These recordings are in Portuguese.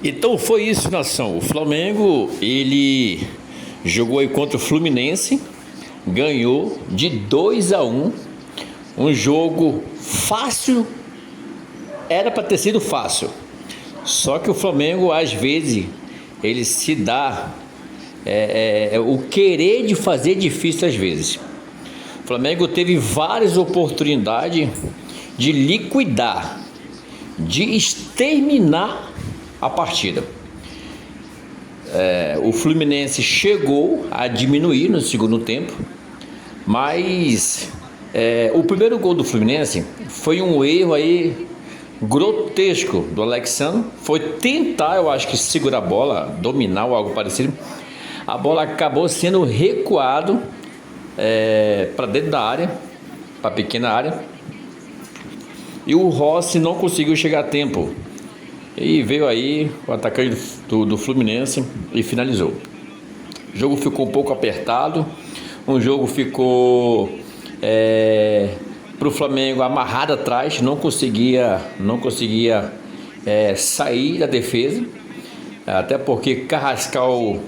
Então foi isso, nação. O Flamengo, ele jogou aí contra o Fluminense, ganhou de 2-1, um jogo fácil, era para ter sido fácil. Só que o Flamengo, às vezes, ele se dá o querer de fazer difícil às vezes. O Flamengo teve várias oportunidades de liquidar, de exterminar a partida. O Fluminense chegou a diminuir no segundo tempo, mas o primeiro gol do Fluminense foi um erro aí grotesco do Alexandre. Foi tentar, eu acho que segurar a bola, dominar ou algo parecido. A bola acabou sendo recuado para dentro da área, para a pequena área, e o Rossi não conseguiu chegar a tempo. E veio aí o atacante do Fluminense e finalizou. O jogo ficou um pouco apertado. O jogo ficou para o Flamengo amarrado atrás. Não conseguia sair da defesa. Até porque Carrascal,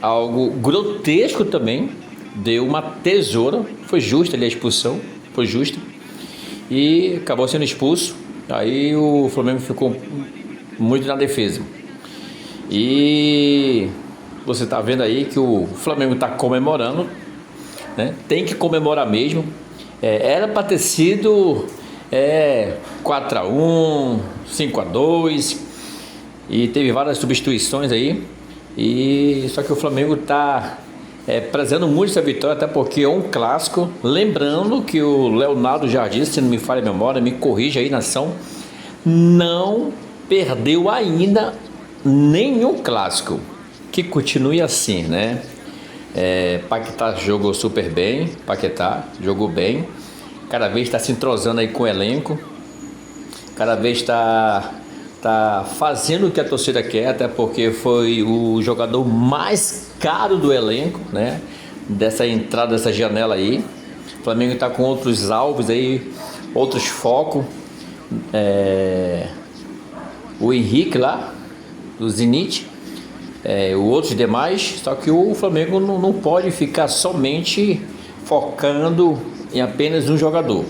algo grotesco também, deu uma tesoura. Foi justa ali a expulsão. Foi justa. E acabou sendo expulso. Aí o Flamengo ficou muito na defesa. E você está vendo aí que o Flamengo está comemorando, né? Tem que comemorar mesmo. Era para ter sido 4-1, 5-2, e teve várias substituições aí. E só que o Flamengo está prezando muito essa vitória, até porque é um clássico. Lembrando que o Leonardo Jardim, se não me falha a memória, me corrija aí, nação, não perdeu ainda nenhum clássico. Que continue assim, né? Paquetá jogou super bem. Paquetá jogou bem. Cada vez está se entrosando aí com o elenco. Cada vez está fazendo o que a torcida quer, até porque foi o jogador mais caro do elenco, né? Dessa entrada, dessa janela aí. O Flamengo está com outros alvos aí, outros focos. O Henrique lá, do Zenit, outros demais. Só que o Flamengo não pode ficar somente focando em apenas um jogador,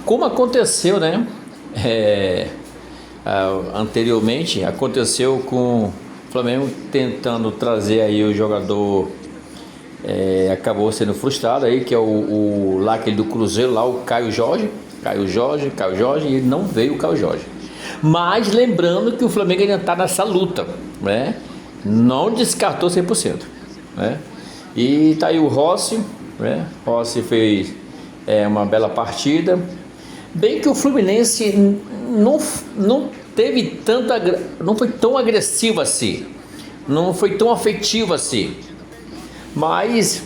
como aconteceu, né? Anteriormente aconteceu com o Flamengo tentando trazer aí o jogador, acabou sendo frustrado aí, que é o lá aquele do Cruzeiro lá, o Caio Jorge, e não veio o Caio Jorge. Mas lembrando que o Flamengo ainda está nessa luta, né? Não descartou 100%, né? E tá aí o Rossi, né? Rossi fez uma bela partida. Bem que o Fluminense não teve não foi tão agressivo assim, não foi tão afetivo assim, mas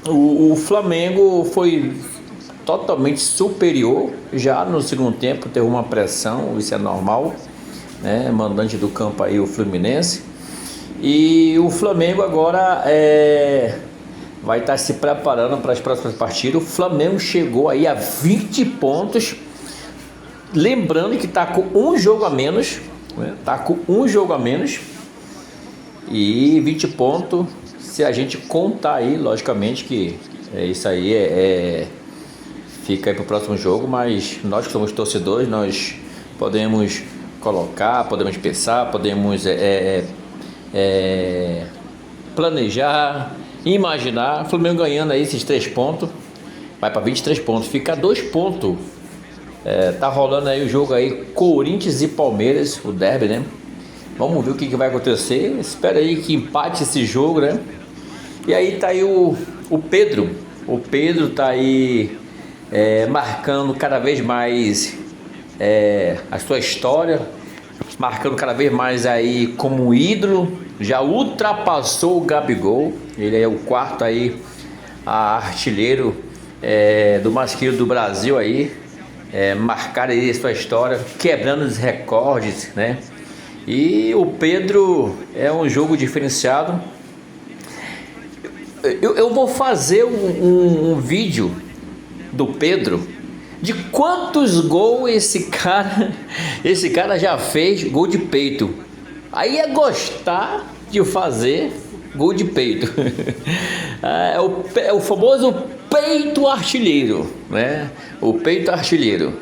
o Flamengo foi totalmente superior. Já no segundo tempo teve uma pressão, isso é normal, né? Mandante do campo aí o Fluminense, e o Flamengo agora vai estar se preparando para as próximas partidas. O Flamengo chegou aí a 20 pontos. Lembrando que está com um jogo a menos, né? E 20 pontos, se a gente contar aí, logicamente que isso aí fica aí para o próximo jogo. Mas nós que somos torcedores, nós podemos colocar, podemos pensar, podemos planejar, imaginar. O Flamengo ganhando aí esses 3 pontos, vai para 23 pontos, fica 2 pontos. Tá rolando aí o jogo aí, Corinthians e Palmeiras, o derby, né? Vamos ver o que vai acontecer. Espera aí que empate esse jogo, né? E aí tá aí o Pedro. O Pedro tá aí marcando cada vez mais a sua história, marcando cada vez mais aí como ídolo. Já ultrapassou o Gabigol. Ele é o quarto aí artilheiro do masculino do Brasil aí. Marcar aí a sua história, quebrando os recordes, né? E o Pedro é um jogo diferenciado. Eu vou fazer um vídeo do Pedro De quantos gols esse cara já fez gol de peito? Aí é gostar de fazer gol de peito. É o famoso peito artilheiro, né? O peito artilheiro.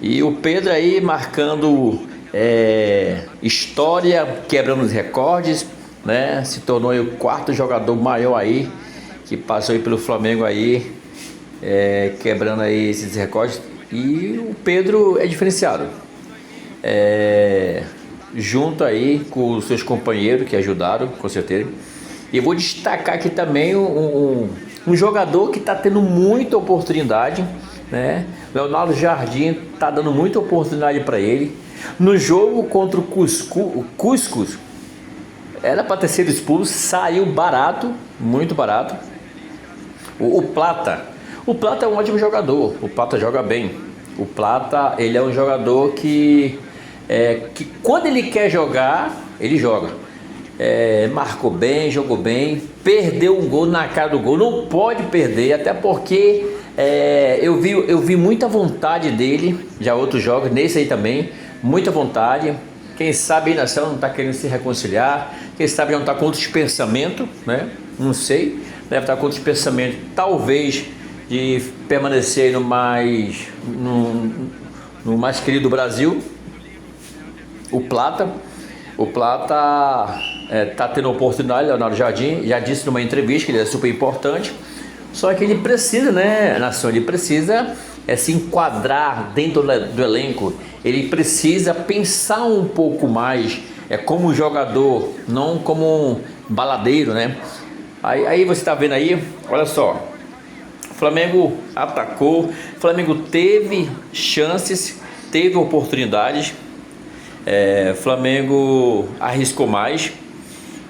E o Pedro aí marcando história, quebrando os recordes, né? Se tornou aí o quarto jogador maior aí que passou aí pelo Flamengo aí, quebrando aí esses recordes. E o Pedro é diferenciado, junto aí com os seus companheiros que ajudaram, com certeza. E eu vou destacar aqui também um jogador que está tendo muita oportunidade, né? Leonardo Jardim está dando muita oportunidade para ele. No jogo contra o Cuscuz, era para ter sido expulso, saiu barato, muito barato. O Plata é um ótimo jogador, o Plata joga bem. O Plata, ele é um jogador que quando ele quer jogar, ele joga. Marcou bem, jogou bem, perdeu um gol na cara do gol, não pode perder, até porque eu vi muita vontade dele, já outros jogos, nesse aí também, muita vontade. Quem sabe a nação não está querendo se reconciliar, quem sabe não está com outros pensamentos, né? Não sei, deve estar com outros pensamentos, talvez de permanecer no mais querido Brasil. O Plata está tendo oportunidade. Leonardo Jardim já disse numa entrevista que ele é super importante, só que ele precisa, né, nação, ele precisa se enquadrar dentro do elenco, ele precisa pensar um pouco mais como jogador, não como um baladeiro, né? Aí você está vendo aí, olha só, o Flamengo atacou, o Flamengo teve chances, teve oportunidades, Flamengo arriscou mais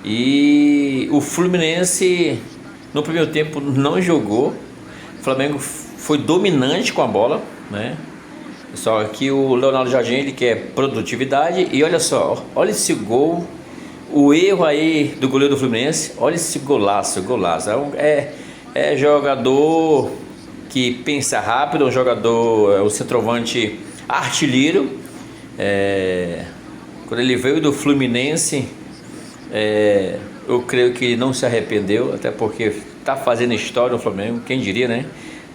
e o Fluminense no primeiro tempo não jogou. O Flamengo foi dominante com a bola, né? Só que o Leonardo Jardim, ele quer produtividade. E olha só, olha esse gol, o erro aí do goleiro do Fluminense. Olha esse golaço. É jogador que pensa rápido, um jogador, o centroavante artilheiro. Quando ele veio do Fluminense, eu creio que ele não se arrependeu, até porque está fazendo história no Flamengo, quem diria, né?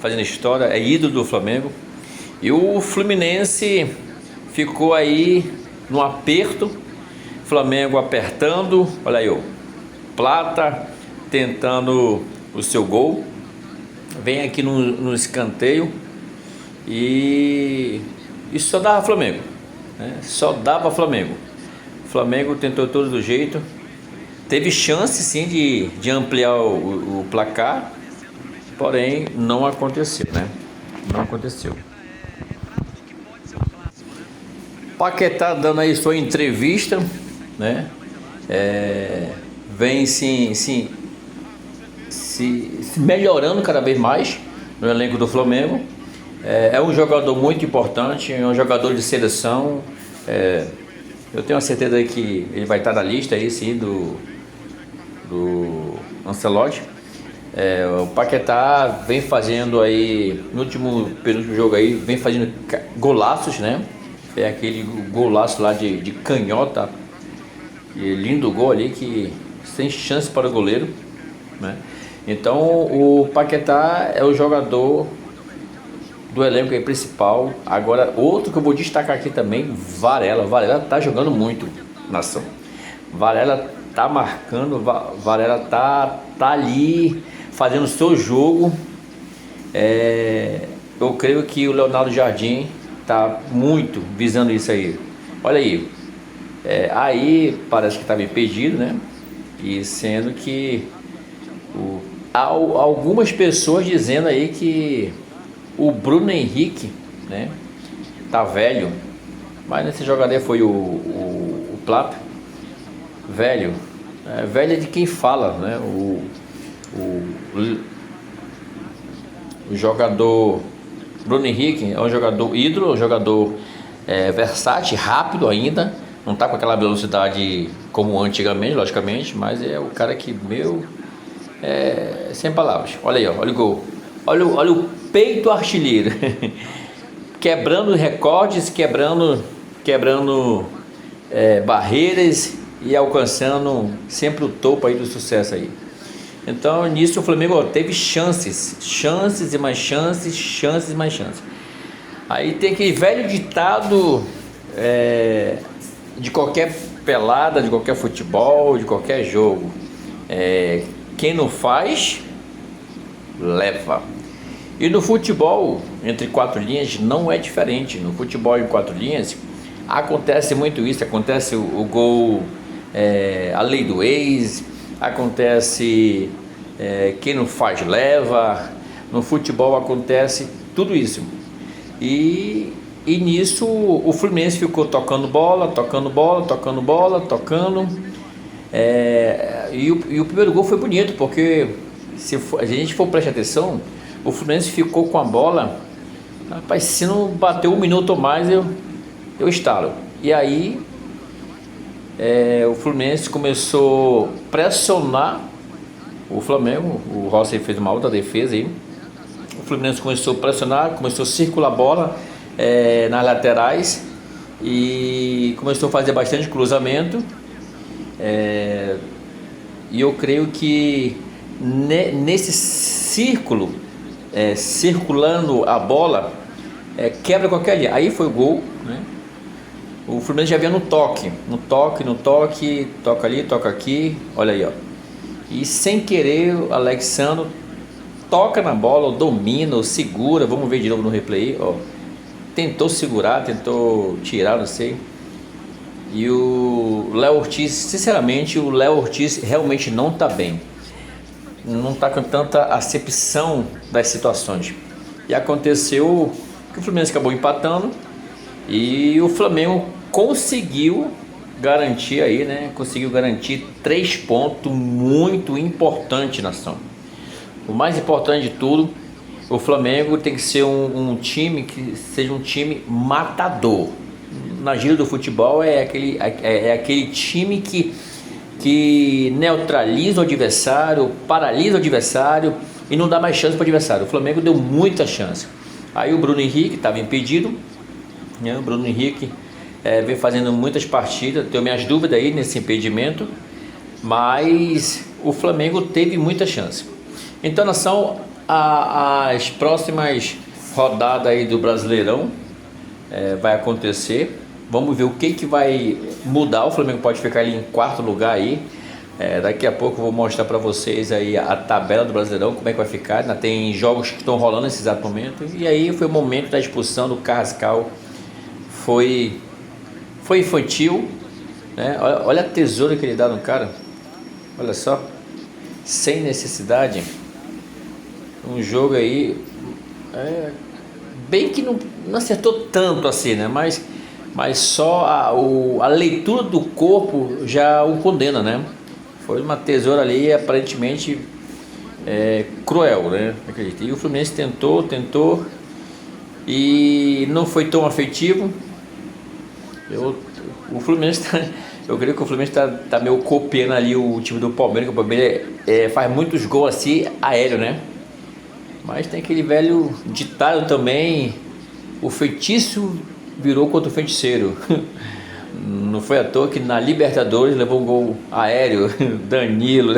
Fazendo história, é ídolo do Flamengo. E o Fluminense ficou aí no aperto, Flamengo apertando, olha aí, o Plata tentando o seu gol, vem aqui no escanteio e só dava Flamengo, né? Só dava Flamengo. O Flamengo tentou todo do jeito, teve chance sim de ampliar o placar, porém não aconteceu, né? Não aconteceu. Paquetá dando aí sua entrevista, né? Vem se melhorando cada vez mais no elenco do Flamengo. É um jogador muito importante, é um jogador de seleção. Eu tenho a certeza que ele vai estar na lista aí sim do Ancelotti. O Paquetá vem fazendo aí no penúltimo jogo aí, vem fazendo golaços, né? Aquele golaço lá de canhota, e lindo gol ali que sem chance para o goleiro, né? Então o Paquetá é o jogador do elenco aí principal. Agora outro que eu vou destacar aqui também, Varela tá jogando muito, nação. Varela tá marcando, Varela tá ali fazendo o seu jogo. Eu creio que o Leonardo Jardim tá muito visando isso aí. Olha aí, aí parece que estava impedido, né? E sendo que há algumas pessoas dizendo aí que o Bruno Henrique, né, tá velho, mas nesse jogador foi o Plata, velho, velho é de quem fala, né? O jogador Bruno Henrique é um jogador ídolo, um jogador versátil, rápido ainda, não está com aquela velocidade como antigamente, logicamente, mas é o cara que, sem palavras. Olha aí, ó, olha o gol, olha o peito artilheiro. quebrando recordes, quebrando barreiras e alcançando sempre o topo aí do sucesso aí. Então nisso o Flamengo teve chances e mais chances e mais chances. Aí tem aquele velho ditado de qualquer pelada, de qualquer futebol, de qualquer jogo: quem não faz, leva. E no futebol, entre quatro linhas, não é diferente. No futebol em quatro linhas, acontece muito isso. Acontece o gol, a lei do ex, acontece quem não faz, leva. No futebol acontece tudo isso. E nisso o Fluminense ficou tocando bola. E o primeiro gol foi bonito, porque se a gente for prestar atenção, o Fluminense ficou com a bola. Rapaz, se não bater um minuto ou mais, eu estalo. E aí o Fluminense começou a pressionar o Flamengo. O Rossi fez uma outra defesa aí. O Fluminense começou a pressionar, começou a circular a bola nas laterais e começou a fazer bastante cruzamento. E eu creio que nesse círculo, circulando a bola, quebra qualquer linha. Aí foi o gol, né? O Fluminense já vinha no toque, toca ali, toca aqui, olha aí, ó. E sem querer, o Alexandre toca na bola, domina, segura. Vamos ver de novo no replay, ó. Tentou segurar, tentou tirar, não sei. E o Léo Ortiz, sinceramente, o Léo Ortiz realmente não está bem. Não está com tanta acepção das situações. E aconteceu que o Fluminense acabou empatando e o Flamengo conseguiu garantir aí, né? Conseguiu garantir 3 pontos muito importantes, nação. O mais importante de tudo, o Flamengo tem que ser um time que seja um time matador. Na gíria do futebol é aquele time que neutraliza o adversário, paralisa o adversário e não dá mais chance para o adversário. O Flamengo deu muita chance. Aí o Bruno Henrique estava impedido, né? O Bruno Henrique vem fazendo muitas partidas. Tenho minhas dúvidas aí nesse impedimento, mas o Flamengo teve muita chance. Então, nação, as próximas rodadas aí do Brasileirão vai acontecer. Vamos ver o que vai mudar. O Flamengo pode ficar ali em quarto lugar aí. Daqui a pouco eu vou mostrar para vocês aí a tabela do Brasileirão, como é que vai ficar. Ainda tem jogos que estão rolando nesse exato momento. E aí foi o momento da expulsão do Carrascal. Foi infantil, né? Olha a tesoura que ele dá no cara. Olha só, sem necessidade. Um jogo aí bem que não acertou tanto assim, né? Mas só a leitura do corpo já o condena, né? Foi uma tesoura ali aparentemente cruel, né? E o Fluminense tentou e não foi tão afetivo. O Fluminense eu creio que o Fluminense tá meio copiando ali o time do Palmeiras, que o Palmeiras faz muitos gols assim aéreo, né? Mas tem aquele velho ditado também: o feitiço virou contra o feiticeiro. Não foi à toa que na Libertadores levou um gol aéreo. Danilo,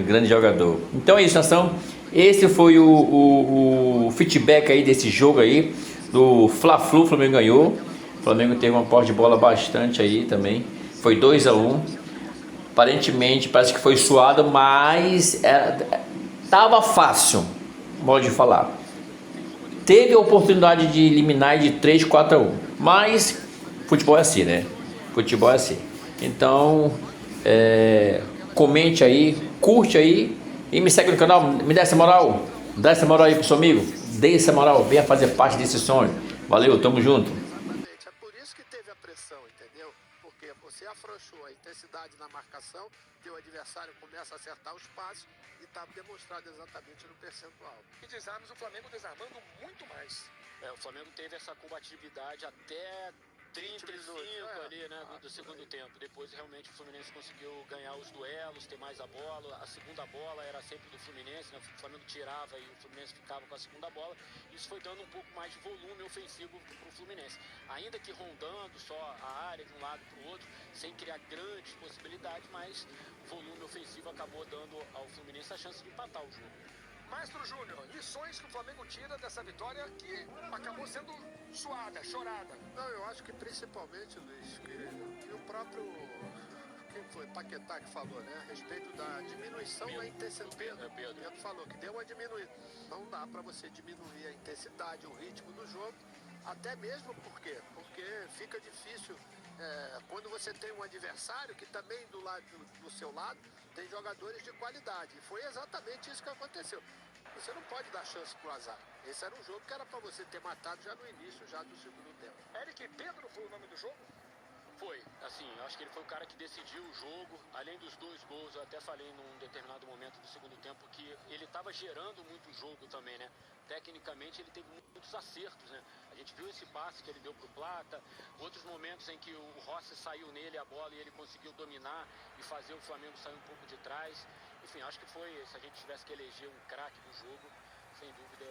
grande jogador. Então é isso, nação. Esse foi o feedback aí desse jogo aí do Fla-Flu. O Flamengo ganhou. O Flamengo teve uma posse de bola bastante aí também. Foi 2-1. Aparentemente parece que foi suado, mas tava fácil, modo de falar. Teve a oportunidade de eliminar de 3-4-1. Mas futebol é assim, né? Futebol é assim. Então, comente aí, curte aí e me segue no canal. Me dá essa moral. Dá essa moral aí pro seu amigo. Dê essa moral. Venha fazer parte desse sonho. Valeu, tamo junto. É por isso que teve a pressão, entendeu? Porque você afrouxou a intensidade na marcação, teu adversário começa a acertar os passos e está demonstrado exatamente no percentual. E desarmes, o Flamengo desarmando muito mais. O Flamengo teve essa combatividade até 32 5 ali, né, do segundo tempo. Depois realmente o Fluminense conseguiu ganhar os duelos, ter mais a bola. A segunda bola era sempre do Fluminense, né? O Flamengo tirava e o Fluminense ficava com a segunda bola. Isso foi dando um pouco mais de volume ofensivo para o Fluminense. Ainda que rondando só a área de um lado para o outro, sem criar grandes possibilidades, mas o volume ofensivo acabou dando ao Fluminense a chance de empatar o jogo. Maestro Júnior, lições que o Flamengo tira dessa vitória que acabou sendo suada, chorada. Não, eu acho que principalmente, Luiz, que o próprio... Quem foi? Paquetá que falou, né? A respeito da diminuição da intensidade. Pedro falou que deu uma diminuída. Não dá para você diminuir a intensidade, o ritmo do jogo. Até mesmo por quê? Porque fica difícil quando você tem um adversário que também do seu lado tem jogadores de qualidade. E foi exatamente isso que aconteceu. Você não pode dar chance pro azar. Esse era um jogo que era para você ter matado já no início, já do segundo tempo. Eric Pedro foi o nome do jogo? Foi, assim, eu acho que ele foi o cara que decidiu o jogo. Além dos 2 gols, eu até falei num determinado momento do segundo tempo que ele estava gerando muito jogo também, né? Tecnicamente ele teve muitos acertos, né? A gente viu esse passe que ele deu pro Plata, outros momentos em que o Rossi saiu nele a bola e ele conseguiu dominar e fazer o Flamengo sair um pouco de trás. Enfim, acho que foi, se a gente tivesse que eleger um craque do jogo, sem dúvida,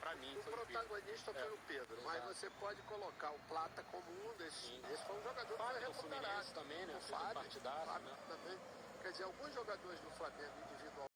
para mim foi o Pedro. O protagonista foi o Pedro, mas você pode colocar o Plata como um desses. Sim. Esse foi um jogador que foi recuperado. O Fluminense também, né? O Fez um partidaço, Fábio né? também. Quer dizer, alguns jogadores do Flamengo individualmente